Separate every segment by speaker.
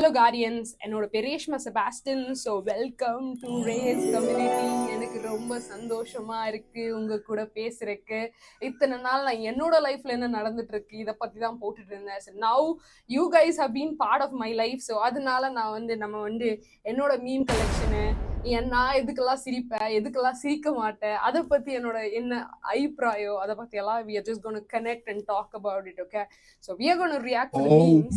Speaker 1: Hello guardians, என்னோட பேர் Reshma Sebastian. So welcome to race community. எனக்கு ரொம்ப சந்தோஷமா இருக்கு உங்க கூட பேசுறதுக்கு. இத்தனை நாள் நான் என்னோட லைஃப்ல என்ன நடந்துட்டு இருக்கு இதை பத்தி தான் போட்டுட்டு இருந்தேன். So now you guys have been part of my life. So அதனால நான் நம்ம என்னோட மீம் கலெக்ஷனு, நான் எதுக்கெல்லாம் சிரிப்பேன், எதுக்கெல்லாம் சிரிக்க மாட்டேன், அதை பத்தி என்னோட என்ன அபிப்பிராயம், அதை பத்தி எல்லாம் we are just going to connect and talk about it. Okay, so we are going to react to the memes.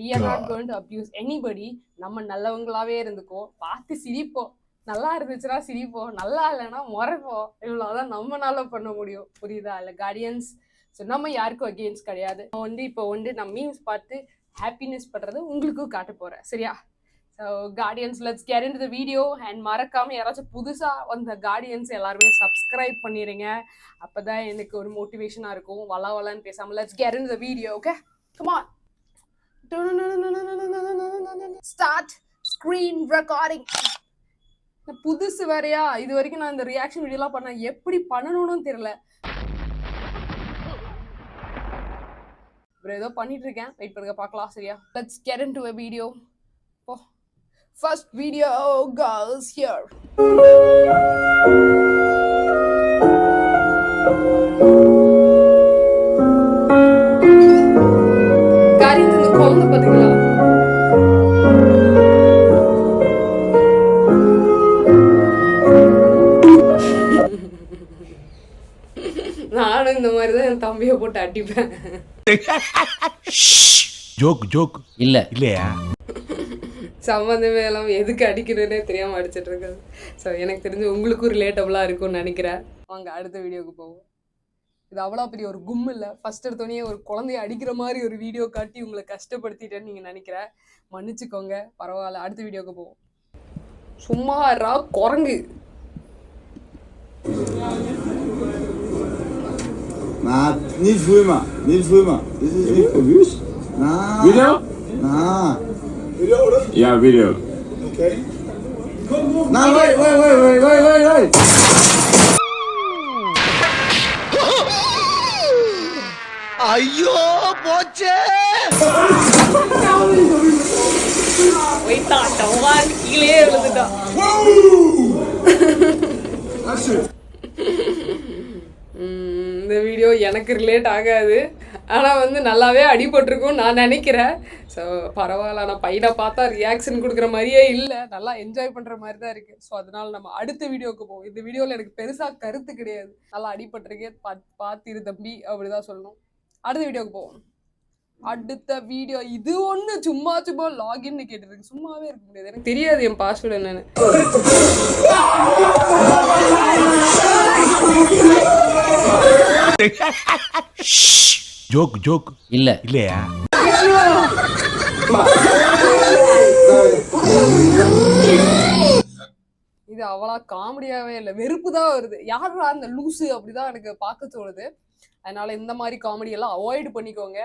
Speaker 1: We are not going to abuse anybody. நம்ம நல்லவங்களாவே இருந்துக்கோ, பார்த்து சிரிப்போம். நல்லா இருந்துச்சுன்னா சிரிப்போம், நல்லா இல்லைன்னா முறைப்போம். இவ்வளவுதான் நம்மளால பண்ண முடியும். புரியுதா? இல்ல கார்டியன்ஸ். ஸோ நம்ம யாருக்கும் அகெயின்ஸ்ட் கிடையாது. இப்போ நான் மீம்ஸ் பார்த்து ஹாப்பினஸ் பண்றது உங்களுக்கும் காட்ட போறேன். சரியா? So Guardians, let's get into the video. And மறக்காம யாராச்சும் புதுசா வந்த கார்டியன்ஸ் எல்லாருமே சப்ஸ்கிரைப் பண்ணிடுங்க. அப்பதான் எனக்கு ஒரு மோட்டிவேஷனா இருக்கும். வளன்னு பேசாம let's get into the video. Okay, come on. Start screen recording. புதுசு வேறையா? இது வரைக்கும் நான் இந்த ரியாக்ஷன் வீடியோலாம் பண்ண எப்படி பண்ணணும்னு தெரியல. ஏதோ பண்ணிட்டு இருக்கேன். வெயிட் பண்ணுங்க, பார்க்கலாம். சரியா? Let's get into a video. First video goes here. Guardians in the corner pathikala. நானும் இந்த மாதிரி தான் என் தம்பியை போட்டு அடிப்பேன்.
Speaker 2: ஜோக் இல்லையா?
Speaker 1: சம்மந்தமே எல்லாம் எதுக்கு அடிக்கிறதுனே தெரியாமல் அடிச்சிட்டு இருக்காது. ஸோ எனக்கு தெரிஞ்சு உங்களுக்கும் ரிலேட்டபுளாக இருக்கும்னு நினைக்கிறேன். வாங்க அடுத்த வீடியோவுக்கு போவோம். இது அவ்வளோ பெரிய ஒரு கும் இல்லை. ஃபர்ஸ்ட் எடுத்தோடனே ஒரு குழந்தைய அடிக்கிற மாதிரி ஒரு வீடியோ காட்டி உங்களை கஷ்டப்படுத்திட்டேன்னு நீங்கள் நினைக்கிறேன். மன்னிச்சுக்கோங்க, பரவாயில்ல. அடுத்த வீடியோவுக்கு போவோம். சும்மா குரங்கு.
Speaker 3: Niet vloeimen. Dit is niet bewust. Video? Video? Ja, video. Okay. Wait.
Speaker 2: ஐயோ போச்சே.
Speaker 1: கீழே விழுந்துட்டான். இந்த வீடியோ எனக்கு ரிலேட் ஆகாது, ஆனால் நல்லாவே அடிபட்டிருக்கும் நான் நினைக்கிறேன். ஸோ பரவாயில்ல. நான் பையனை பார்த்தா ரியாக்ஷன் கொடுக்குற மாதிரியே இல்லை, நல்லா என்ஜாய் பண்ணுற மாதிரி தான் இருக்குது. ஸோ அதனால நம்ம அடுத்த வீடியோவுக்கு போவோம். இந்த வீடியோவில் எனக்கு பெருசாக கருத்து கிடையாது. நல்லா அடிபட்டிருக்கேன், பார்த்திரு தம்பி, அப்படிதான் சொல்லணும். அடுத்த வீடியோவுக்கு போவோம். அடுத்த வீடியோ இது ஒன்று சும்மா லாகின்னு கேட்டுருக்கு. சும்மாவே இருக்க முடியாது, எனக்கு தெரியாது என் பாஸ்வேர்டு என்னன்னு.
Speaker 2: ஜோக் இல்லையா?
Speaker 1: இது அவ்வளோ காமெடியாவே இல்லை, வெறுப்பு தான் வருது. யாரா அந்த லூசு அப்படிதான் எனக்கு பார்க்க தோணுது. அதனால இந்த மாதிரி காமெடி எல்லாம் அவாய்ட் பண்ணிக்கோங்க.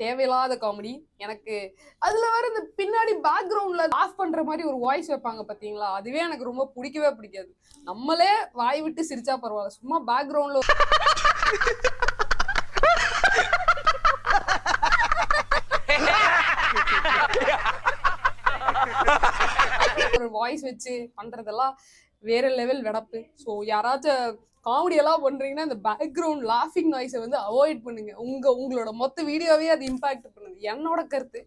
Speaker 1: தேவையில்லாத காமெடி. எனக்கு அதுல வேற இந்த பின்னாடி பேக்ரவுண்ட்ல ஆஃப் பண்ற மாதிரி ஒரு வாய்ஸ் வைப்பாங்க பாத்தீங்களா, அதுவே எனக்கு ரொம்ப பிடிக்கவே பிடிக்காது. நம்மளே வாய் விட்டு சிரிச்சா பரவாயில்ல, சும்மா பேக்ரவுண்ட்ல ஒரு வாய்ஸ் வச்சு பண்றதெல்லாம் வேற லெவல் வெடப்பு. ஸோ யாராச்சும் காமெடி எல்லாம் பண்றீங்கன்னா இந்த பேக்ரவுண்ட் லாஃபிங் நாய்ஸை அவாய்ட் பண்ணுங்க. உங்களோட மொத்த வீடியோவே அது இம்பாக்ட் பண்ணுது. என்னோட கருத்து.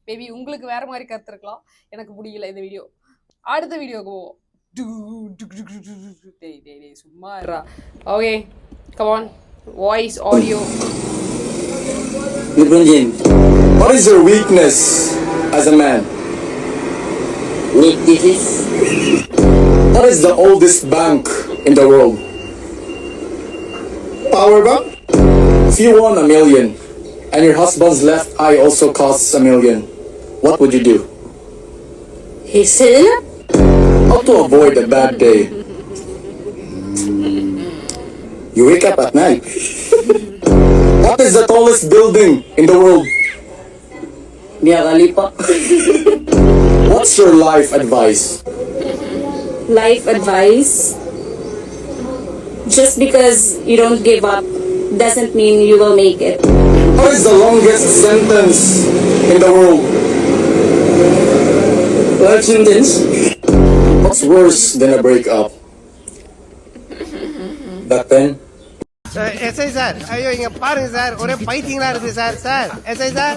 Speaker 1: மேபி உங்களுக்கு வேற மாதிரி கருத்து இருக்கலாம், எனக்கு பிடிக்கல இந்த வீடியோ. அடுத்த வீடியோக்கு போவோம். சும்மா okay, come on. Voice audio.
Speaker 4: What is your weakness as a man?
Speaker 5: Weaknesses.
Speaker 4: What is the oldest bank in the world?
Speaker 3: Power bank?
Speaker 4: If you won $1 million and your husband's left eye also costs $1 million, what would you do?
Speaker 5: He said,
Speaker 4: How to avoid a bad day? You wake up at night. What is the tallest building in the world?
Speaker 5: Mia Khalifa.
Speaker 4: What's your life advice?
Speaker 5: Life advice. Just because you don't give up doesn't mean you will make it.
Speaker 4: How What is the longest sentence in the world?
Speaker 5: Life sentence.
Speaker 4: What's worse than a breakup? Back then?
Speaker 6: SI sir ஐயோ இங்க பாருங்க sir ஒரே பைத்தியங்களா இருக்கு sir sir SI sir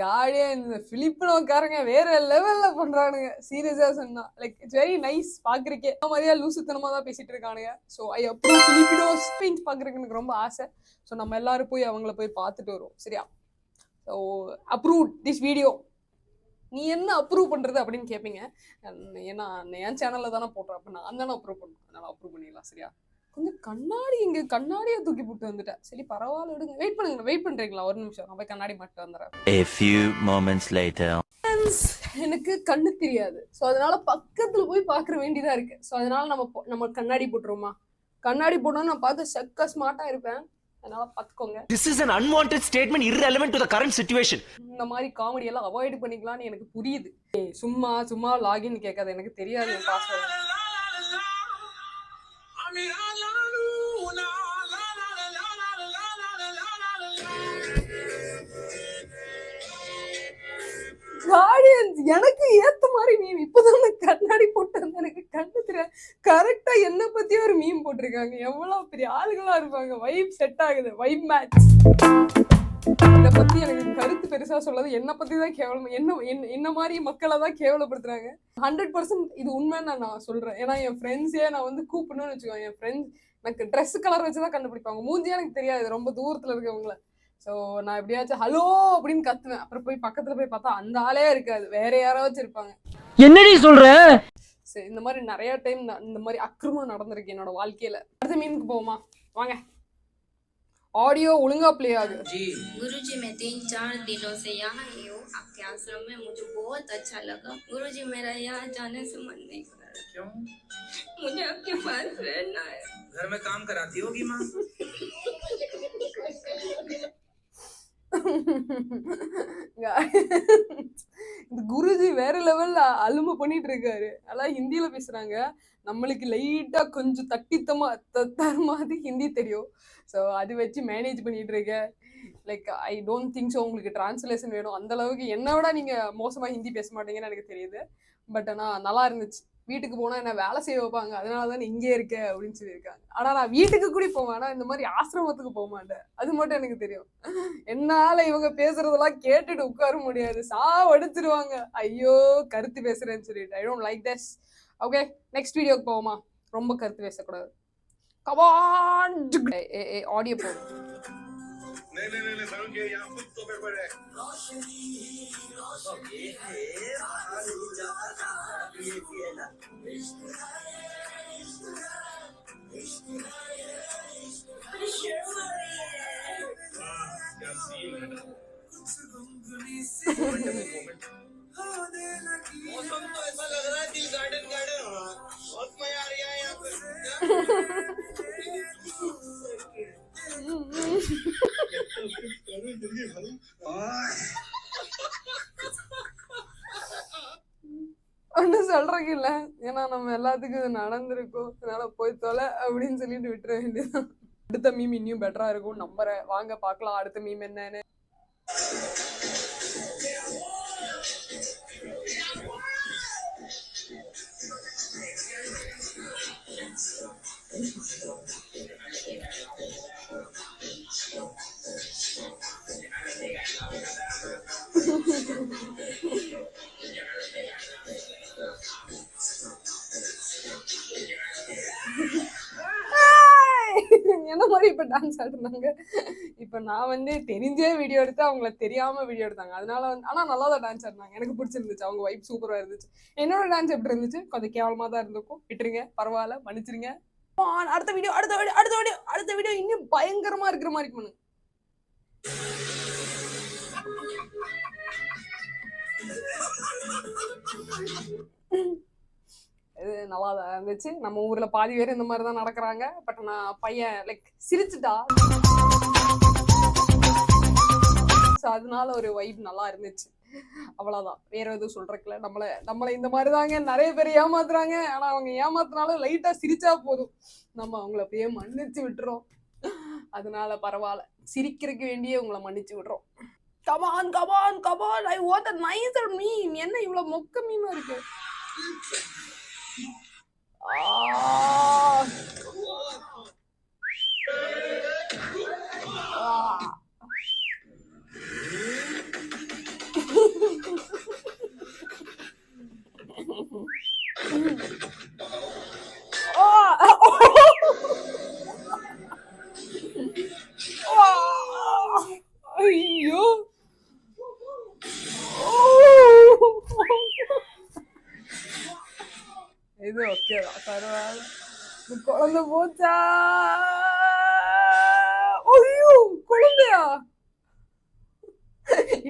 Speaker 1: காடியா இந்த பிலிப்பினோக்காரங்க வேற லெவல்ல பண்றானுங்க. சீரியஸா சொன்னா லைக் இட்ஸ் வெரி நைஸ் பாக்குறதுக்கே. மாதிரியா லூசுத்தனமா தான் பேசிட்டு இருக்கானுங்க. ஸோ ஐ அப்ரூவ் பிலிப்பினோஸ் பெயிண்ட் பாக்குறதுக்கு எனக்கு ரொம்ப ஆசை. ஸோ நம்ம எல்லாரும் போய் அவங்கள போய் பார்த்துட்டு வருவோம் சரியா. So approve this video. நீ என்ன அப்ரூவ் பண்றது அப்படின்னு கேட்பீங்க. ஏன்னா என் சேனல்ல தானே போடுறேன். அப்ப நான் தானே அப்ரூவ் பண்ணுவேன். அதனால அப்ரூவ் பண்ணிடலாம் சரியா. கொஞ்சம் கண்ணாடி இங்க கண்ணாடியை தூக்கி போட்டு வந்துட்டேன். சரி பரவாயில்ல விடுங்க. வெயிட் பண்ணுங்க. வெயிட் பண்றீங்களா ஒரு நிமிஷம். நான் போய் கண்ணாடி மாட்டு வந்துடுறேன்.
Speaker 7: A few moments later.
Speaker 1: எனக்கு கண்ணு தெரியாது. ஸோ அதனால பக்கத்துல போய் பாக்குற வேண்டியதா இருக்கு. ஸோ அதனால நம்ம கண்ணாடி போட்டுருவோமா. கண்ணாடி போட்டோம்னா நான் பார்த்து செக்க ஸ்மார்ட்டா இருப்பேன். அதனால பாத்துக்கோங்க.
Speaker 8: This is an unwanted statement irrelevant to the current situation.
Speaker 1: இந்த மாதிரி காமெடி எல்லாம் அவாய்ட் பண்ணிக்கலாம்னு எனக்கு புரியுது. சும்மா லாகின் கேட்காது. எனக்கு தெரியாது என் பாஸ்வேர்ட். கார்டியன்ஸ் எனக்கு ஏத்த மாதிரி மீம். இப்பதான் கண்ணாடி போட்டு வந்து எனக்கு கண்ணு தெரியாது. கரெக்டா என்ன பத்தி ஒரு மீம் போட்டிருக்காங்க. எவ்வளவு பெரிய ஆளுகளா இருப்பாங்க. வைப் செட் ஆகுது. Vibe match. இத பத்தி எனக்கு கருத்து பெருசா சொல்லாது. என்ன பத்தி தான் கேவலம். என்ன மாதிரி மக்களை தான் கேவலப்படுத்துறாங்க. 100% இது உண்மைன்னு நான் சொல்றேன். ஏன்னா என் ஃப்ரெண்ட்ஸே நான் வந்து கூப்பிடணும்னு வச்சுக்கோங்க. என் ஃப்ரெண்ட்ஸ் எனக்கு ட்ரெஸ் கலர் வச்சுதான் கண்டுபிடிப்பாங்க. மூஞ்சியே எனக்கு தெரியாது ரொம்ப தூரத்துல இருக்கவங்கள. ஸோ நான் எப்படியாச்சும் ஹலோ அப்படின்னு கத்துவேன். அப்புறம் போய் பக்கத்துல போய் பார்த்தா அந்த ஆளே இருக்காது. வேற யாராச்சும் இருப்பாங்க.
Speaker 9: என்னடி சொல்ற?
Speaker 1: சரி இந்த மாதிரி நிறைய டைம் இந்த மாதிரி அக்கிரமம் நடந்திருக்கு என்னோட வாழ்க்கையில. அடுத்த மீனுக்கு போவோமா வாங்க. ऑडियो उलंगा प्ले आ गया
Speaker 10: जी। गुरुजी मैं 3-4 दिनों से यहाँ ही हूँ आपके आश्रम में। मुझे बहुत अच्छा लगा गुरुजी। मेरा यहाँ जाने से मन नहीं कर रहा।
Speaker 11: क्यों?
Speaker 10: मुझे आपके पास रहना है।
Speaker 11: घर में काम कराती होगी माँ।
Speaker 1: குருஜி வேற லெவல்ல அலும்பு பண்ணிட்டு இருக்காரு. அதான் ஹிந்தியில பேசுறாங்க. நம்மளுக்கு லைட்டா கொஞ்சம் தர மாதிரி ஹிந்தி தெரியும். ஸோ அது வச்சு மேனேஜ் பண்ணிட்டு இருக்கேன். Like I don't think so உங்களுக்கு டிரான்ஸ்லேஷன் வேணும். அந்த அளவுக்கு என்னை விட நீங்க மோசமா ஹிந்தி பேச மாட்டீங்கன்னு எனக்கு தெரியுது. பட் ஆனால் நல்லா இருந்துச்சு. வீட்டுக்கு போனா என்ன வேலை செய்ய வைப்பாங்க. அதனாலதான் இங்கே இருக்க அப்படின்னு சொல்லியிருக்காங்க. ஆனா நான் வீட்டுக்கு கூட போவேன். ஆனா இந்த மாதிரி ஆசிரமத்துக்கு போக மாட்டேன். அது மட்டும் எனக்கு தெரியும். என்னால இவங்க பேசுறதெல்லாம் கேட்டுட்டு உட்கார முடியாது. சாவடிச்சிருவாங்க. ஐயோ கருத்து பேசுறேன்னு சொல்லிட்டு I don't like this. Okay next வீடியோக்கு போவோமா. ரொம்ப கருத்து பேசக்கூடாது. கமான் ஆடியோ போ.
Speaker 11: मौसम तो ऐसा लग रहा है दिल गार्डन बहुत मजा आ रहा है यहाँ पे।
Speaker 1: ஒன்னும் சொல்றதுக்கு இல்ல. ஏன்னா நம்ம எல்லாத்துக்கும் இது நடந்திருக்கும். அதனால போய் தொலை அப்படின்னு சொல்லிட்டு விட்டுற வேண்டியதுதான். அடுத்த மீம் இன்னும் பெட்டரா இருக்கும் நம்புறேன். வாங்க பாக்கலாம் அடுத்த மீம் என்னன்னு. என்ன மாதிரி இப்ப டான்ஸ் ஆடுறாங்க. இப்ப நான் வந்து தெரிஞ்சே வீடியோ எடுத்து அவங்கள தெரியாம வீடியோ எடுத்தாங்க. அதனால வந்து ஆனா நல்லா தான் டான்ஸ் ஆடினாங்க. எனக்கு பிடிச்சிருந்துச்சு. அவங்க வைப் சூப்பரா இருந்துச்சு. என்னோட டான்ஸ் எப்படி இருந்துச்சு? கொஞ்சம் கேவலமா தான் இருந்திருக்கும். விட்டுருங்க பரவாயில்ல மன்னிச்சிருங்க. அடுத்த வீடியோ இன்னும் பயங்கரமா இருக்கிற மாதிரி பண்ணுங்க. இது நல்லா தான் இருந்துச்சு. நம்ம ஊர்ல பாதி பேர் இந்த மாதிரி தான் நடக்கிறாங்க. பட் நான் பையன் லைக் சிரிச்சுட்டா. ஸோ அதனால ஒரு வைப் நல்லா இருந்துச்சு. அவ்வளவுதான், வேற எதுவும் சொல்றதுல. நம்மளை இந்த மாதிரிதாங்க நிறைய பேர் ஏமாத்துறாங்க. ஆனா அவங்க ஏமாத்தினாலும் லைட்டா சிரிச்சா போதும், நம்ம அவங்கள அப்படியே மன்னிச்சு விட்டுறோம். அதனால பரவாயில்ல, சிரிக்கிறதுக்கு வேண்டிய உங்களை மன்னிச்சு விடுறோம். Come on come on come on, I want a nicer meme. என்ன இவ்வளவு மொக்க மீமா இருக்கு? ஐயோ, இது ஓகேதான், பரவாயில்ல. குழந்தை போச்சா? ஐயோ, குழந்தையா?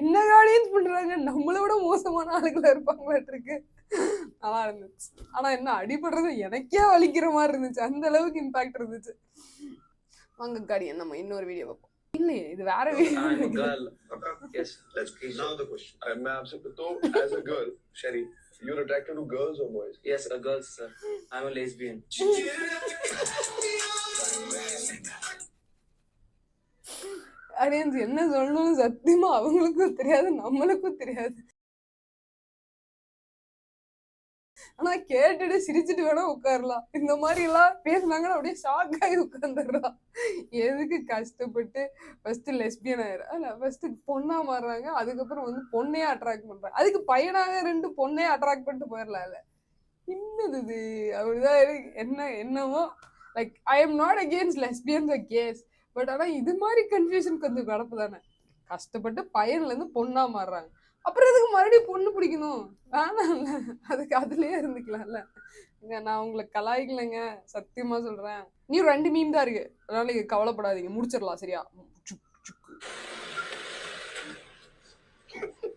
Speaker 1: இன்னும் ஆடியன்ஸ் பண்றாங்க, நம்மளை விட மோசமான ஆளுங்களா இருப்பாங்களாட்டு இருக்கு. நல்லா இருந்துச்சு. ஆனா என்ன அடிபடுறது எனக்கே வலிக்கிற மாதிரி இருந்துச்சு, அந்த அளவுக்கு இம்பாக்ட் இருந்துச்சு. வாங்க கார்டியன், நம்ம இன்னொரு வீடியோ பார்ப்போம். இல்லையே, இது வேற video.
Speaker 11: Yes, let's go. Now the question. मैं आपसे पूछता हूँ, as a girl, Sherry, you're attracted to girls or boys?
Speaker 8: Yes, a girl, sir. I'm a lesbian.
Speaker 1: Audience என்ன சொல்லணும்னு சத்தியமா அவங்களுக்கும் தெரியாது, நம்மளுக்கும் தெரியாது. ஆனா கேட்டுட்டு சிரிச்சுட்டு வேணா உட்காரலாம். இந்த மாதிரி எல்லாம் பேசினாங்கன்னா அப்படியே ஷாக் ஆகி உட்காந்துடுறான். எதுக்கு கஷ்டப்பட்டு ஃபர்ஸ்ட் லெஸ்பியன் ஆயிரும், இல்ல ஃபர்ஸ்ட் பொண்ணா மாறுறாங்க, அதுக்கப்புறம் வந்து பொண்ணையே அட்ராக்ட் பண்றாங்க, அதுக்கு பையனாக 2 பொண்ணையே அட்ராக்ட் பண்ணிட்டு போயிடலாம். இல்ல என்னது இது? அப்படிதான் இருக்கு. என்னவோ like I am not against lesbians or gays, but ஆனா இது மாதிரி கன்ஃபியூஷன் கொஞ்சம் கடப்பு தானே. கஷ்டப்பட்டு பையன்ல இருந்து பொண்ணா மாறுறாங்க, அப்புறம் எதுக்கு மறுபடியும் பொண்ணு பிடிக்கணும்? வேணாம்ல, அதுக்கு அதுலயே இருந்துக்கலாம்ல. நான் உங்களை கலாய்க்கலைங்க, சத்தியமா சொல்றேன். நீ 2 மீம் தான் இருக்கு, அதனால நீங்க கவலைப்படாதீங்க, முடிச்சிடலாம் சரியா?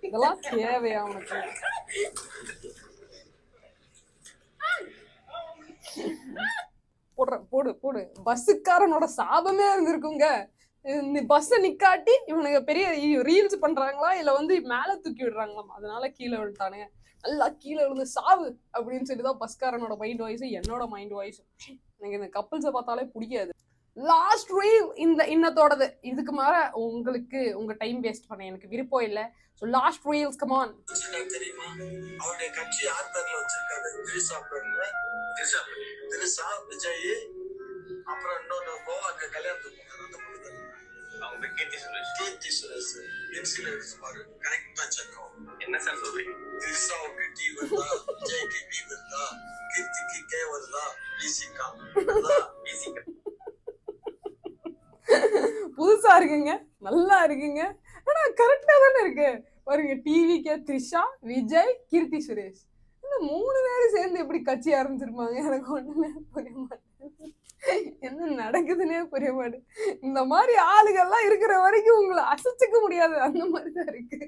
Speaker 1: இதெல்லாம் தேவையா உனக்கு? போடு போடு. பஸ்ஸுக்காரனோட சாபமே இருந்திருக்குங்க. பஸ் நிக்காட்டி இவனுக்கு பெரிய ரீல்ஸ் பண்றாங்களா, இல்ல வந்து மேல தூக்கி விடுறாங்களாம், அதனால கீழே விழுட்டானுங்க. நல்லா கீழே விழுந்து சாவு அப்படின்னு சொல்லிதான் பஸ்காரனோட மைண்ட் வாய்ஸ், என்னோட மைண்ட் வாய்ஸ். எனக்கு இந்த கப்பிள்ஸை பார்த்தாலே பிடிக்காது. லாஸ்ட் ரீல் இன்னத்தோடது. இதுக்கு மேல உங்களுக்கு உங்க டைம் வேஸ்ட் பண்ண எனக்கு விருப்பம் இல்லை. So last reels, come on.
Speaker 11: தெரியுமா அவருடைய கட்சி யார் பேர்ல வச்சிருக்காரு? திரிசா விஜய், அப்புறம் இன்னொரு கோவாக்கு கல்யாணத்துக்கு அவங்க கீர்த்தி சுரேஷ் என்சில இருக்கு பாரு, கரெக்டா செக்கும். என்ன சார் சொல்றீங்க? திரிசாவுக்கு டி வருதா, விஜய்க்கு டி வருதா, கீர்த்திக்கு கே வருதா, பிசிகா
Speaker 1: புதுசா இருக்குங்க, நல்லா இருக்குங்க. ஆனா கரெக்டா தானே இருக்கு பாருங்க. டிவிக்கே த்ரிஷா, விஜய், கீர்த்தி சுரேஷ், இந்த 3 பேரும் சேர்ந்து எப்படி கட்சி ஆரம்பிச்சிருப்பாங்க? எனக்கு ஒண்ணுமே புரிய மாட்டேங்குது, என்ன நடக்குதுன்னே புரிய மாட்டேங்குது. இந்த மாதிரி ஆளுகள்லாம் இருக்கிற வரைக்கும் உங்களை அசைச்சுக்க முடியாது, அந்த மாதிரிதான் இருக்கு.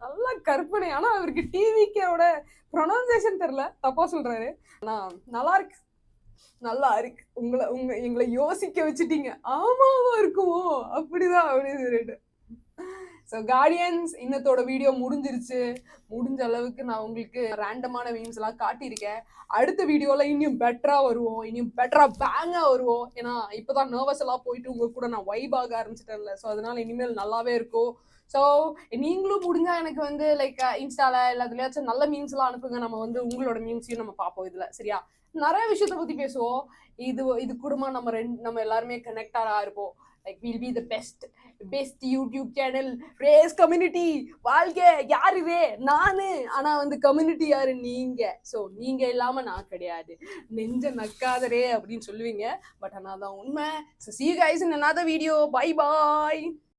Speaker 1: நல்லா கற்பனை. ஆனா அவருக்கு டிவிக்கோட ப்ரொனவுன்சியேஷன் தெரியல, தப்பா சொல்றாரு. ஆனா நல்லா இருக்கு, நல்லா இருக்கு. எங்களை யோசிக்க வச்சுட்டீங்க. ஆமாவா இருக்குமோ அப்படிதான் அப்படின்னு சொல்லிட்டு. ஸோ கார்டியன்ஸ், இன்னத்தோட வீடியோ முடிஞ்சிருச்சு. முடிஞ்ச அளவுக்கு நான் உங்களுக்கு ரேண்டமான மீம்ஸ் எல்லாம் காட்டியிருக்கேன். அடுத்த வீடியோல இன்னும் பெட்டரா வருவோம், இன்னும் பெட்டரா பேங்கா வருவோம். ஏன்னா இப்பதான் நர்வஸ் எல்லாம் போயிட்டு உங்க கூட நான் வைப் ஆக ஆரம்பிச்சிட்டேன்ல, ஸோ அதனால இனிமேல் நல்லாவே இருக்கும். ஸோ நீங்களும் முடிஞ்சா எனக்கு வந்து லைக் இன்ஸ்டால எல்லாத்துலயாச்சும் நல்ல மீம்ஸ் எல்லாம் அனுப்புங்க. நம்ம வந்து உங்களோட மீம்ஸையும் நம்ம பார்ப்போம் இதுல, சரியா? நிறைய விஷயத்த பத்தி பேசுவோம். இது கூடமா நம்ம எல்லாருமே கனெக்டா இருப்போம். Like we'll be the best YouTube channel, race community. வாழ்க யாரு ரே? நானு. ஆனா வந்து கம்யூனிட்டி யாரு? நீங்க. ஸோ நீங்க இல்லாம நான் கிடையாது. நெஞ்ச நக்காதரே அப்படின்னு சொல்லுவீங்க, பட் ஆனா தான் உண்மை. So see you guys in another video. Bye bye.